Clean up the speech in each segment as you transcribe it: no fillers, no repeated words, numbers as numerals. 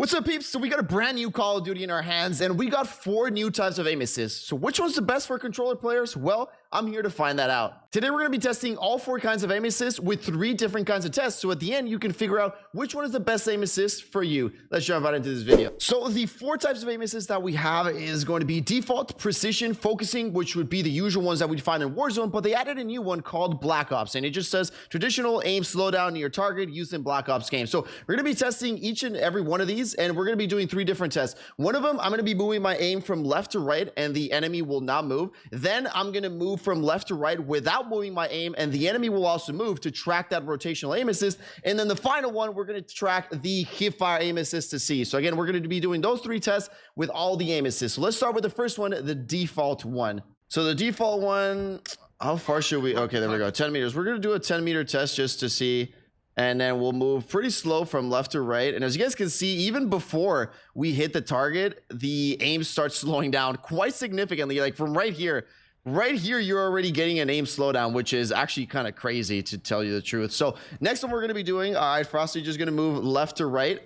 What's up, peeps? So we got a brand new Call of Duty in our hands, and we got 4 new types of aim assist. So which one's the best for controller players? Well, I'm here to find that out. Today we're going to be testing all 4 kinds of aim assist with 3 different kinds of tests. So at the end, you can figure out which one is the best aim assist for you. Let's jump right into this video. So the 4 types of aim assist that we have is going to be default, precision, focusing, which would be the usual ones that we'd find in Warzone, but they added a new one called Black Ops, and it just says traditional aim slowdown near target used in Black Ops games. So we're going to be testing each and every one of these, and we're going to be doing 3 different tests. One of them, I'm going to be moving my aim from left to right, and the enemy will not move. Then I'm going to move from left to right without moving my aim, and the enemy will also move to track that rotational aim assist. And then the final one, we're going to track the hipfire aim assist to see. So again, we're going to be doing those 3 tests with all the aim assists. So let's start with the first one, the default one. So the default one, how far should we? Okay, there we go, 10 meters. We're going to do a 10-meter test just to see. And then we'll move pretty slow from left to right. And as you guys can see, even before we hit the target, the aim starts slowing down quite significantly. Like from right here, you're already getting an aim slowdown, which is actually kind of crazy, to tell you the truth. So next one we're going to be doing, all right, Frosty just going to move left to right.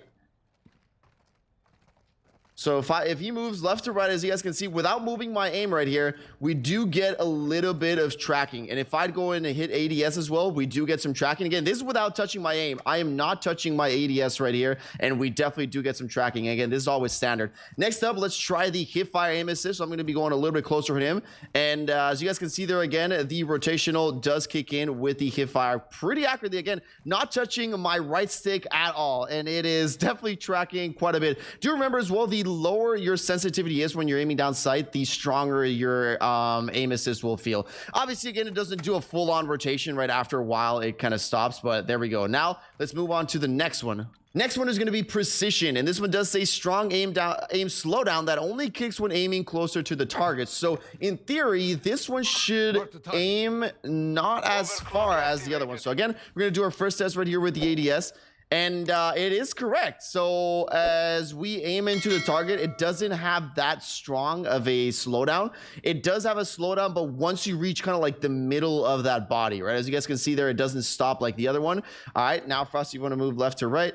So if he moves left to right, as you guys can see, without moving my aim right here, we do get a little bit of tracking. And if I'd go in and hit ADS as well, we do get some tracking. Again, this is without touching my aim. I am not touching my ADS right here, and we definitely do get some tracking. Again, this is always standard. Next up, let's try the hipfire aim assist. So I'm going to be going a little bit closer to him. And as you guys can see there, again, the rotational does kick in with the hipfire pretty accurately. Again, not touching my right stick at all, and it is definitely tracking quite a bit. Do remember as well, the lower your sensitivity is when you're aiming down sight, the stronger your aim assist will feel. Obviously, again, it doesn't do a full-on rotation right after a while. It kind of stops, but there we go. Now let's move on to the next one. Next one is going to be precision, and this one does say strong aim slowdown that only kicks when aiming closer to the target. So in theory, this one should aim not as far as the other one. So again, we're going to do our first test right here with the ADS. And it is correct. So as we aim into the target, it doesn't have that strong of a slowdown. It does have a slowdown, but once you reach kind of like the middle of that body, right? As you guys can see there, it doesn't stop like the other one. All right, now Frosty, you want to move left to right,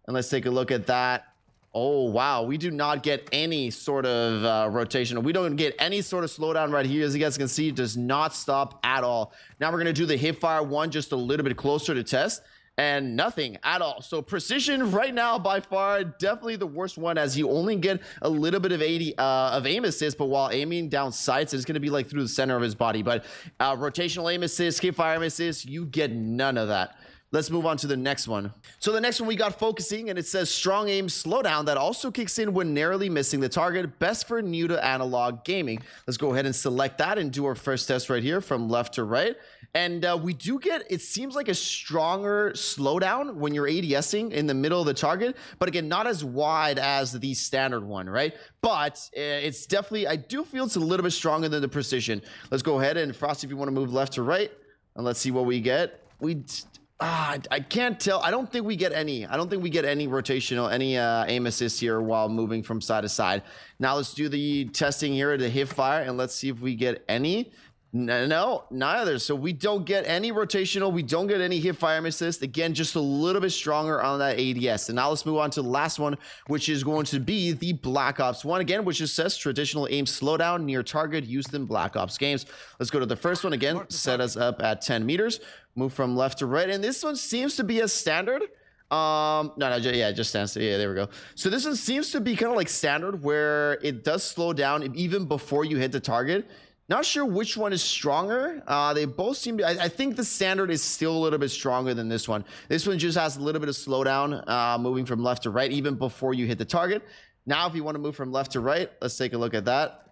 and let's take a look at that. Oh, wow. We do not get any sort of rotation. We don't get any sort of slowdown right here. As you guys can see, it does not stop at all. Now we're going to do the hipfire one just a little bit closer to test. And nothing at all. So precision right now, by far, definitely the worst one, as you only get a little bit of aim assist, but while aiming down sights, it's going to be like through the center of his body. But rotational aim assist, hipfire aim assist, you get none of that. Let's move on to the next one. So the next one, we got focusing, and it says strong aim slowdown that also kicks in when narrowly missing the target, best for new to analog gaming. Let's go ahead and select that and do our first test right here from left to right. And we do get, it seems like a stronger slowdown when you're ADSing in the middle of the target, but again, not as wide as the standard one, right? But it's definitely, I do feel it's a little bit stronger than the precision. Let's go ahead and Frosty, if you want to move left to right, and let's see what we get. I can't tell. I don't think we get any. I don't think we get any rotational, any aim assist here while moving from side to side. Now let's do the testing here at the hipfire, and let's see if we get any. No, neither. So we don't get any rotational. We don't get any hipfire assist. Again, just a little bit stronger on that ADS. And now let's move on to the last one, which is going to be the Black Ops one again, which just says traditional aim slowdown near target used in Black Ops games. Let's go to the first one again. Set us up at 10 meters. Move from left to right, and this one seems to be a standard. Yeah, just stands. Yeah, there we go. So this one seems to be kind of like standard, where it does slow down even before you hit the target. Not sure which one is stronger. They both seem to, I think the standard is still a little bit stronger than this one. This one just has a little bit of slowdown, moving from left to right, even before you hit the target. Now, if you want to move from left to right, let's take a look at that.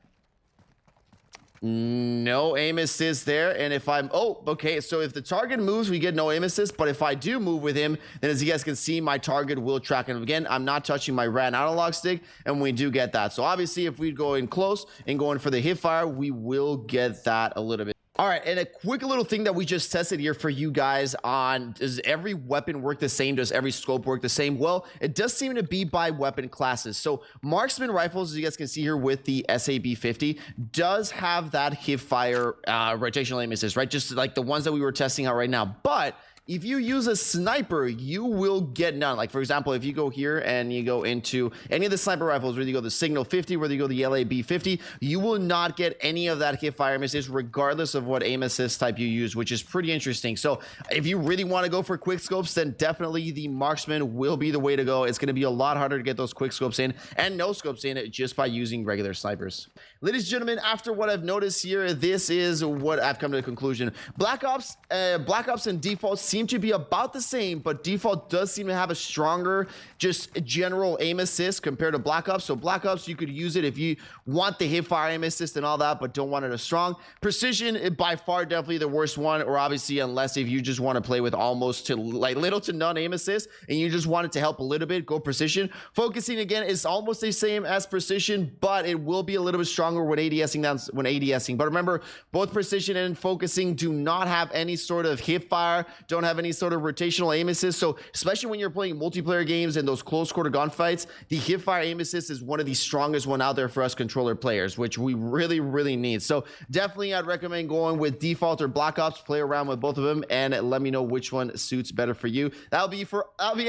No aim assist there. And if I'm, oh, okay, so if the target moves, we get no aim assist, but if I do move with him, then as you guys can see, my target will track him. Again, I'm not touching my ran analog stick, and we do get that. So obviously, if we go in close and go in for the hipfire, we will get that a little bit. All right, and a quick little thing that we just tested here for you guys on, does every weapon work the same? Does every scope work the same? Well, it does seem to be by weapon classes. So marksman rifles, as you guys can see here with the SAB-50, does have that hipfire rotational aim assist, right? Just like the ones that we were testing out right now. But if you use a sniper, you will get none. Like, for example, if you go here and you go into any of the sniper rifles, whether you go the Signal 50, whether you go the LAB 50, you will not get any of that hip fire assist regardless of what aim assist type you use, which is pretty interesting. So if you really want to go for quick scopes, then definitely the marksman will be the way to go. It's going to be a lot harder to get those quick scopes in and no scopes in just by using regular snipers. Ladies and gentlemen, after what I've noticed here, this is what I've come to the conclusion. Black Ops and Default seem to be about the same, but Default does seem to have a stronger just general aim assist compared to Black Ops. So Black Ops, you could use it if you want the hip fire aim assist and all that, but don't want it as strong. Precision, by far definitely the worst one, or obviously unless if you just want to play with almost to like little to none aim assist and you just want it to help a little bit, go Precision. Focusing again is almost the same as Precision, but it will be a little bit stronger when ADSing. But remember, both Precision and Focusing do not have any sort of hip fire, don't have any sort of rotational aim assist. So especially when you're playing multiplayer games and those close quarter gunfights, the hip fire aim assist is one of the strongest one out there for us controller players, which we really need. So definitely I'd recommend going with Default or Black Ops. Play around with both of them and let me know which one suits better for you. That'll be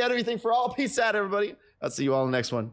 everything for all. Peace out, everybody. I'll see you all in the next one.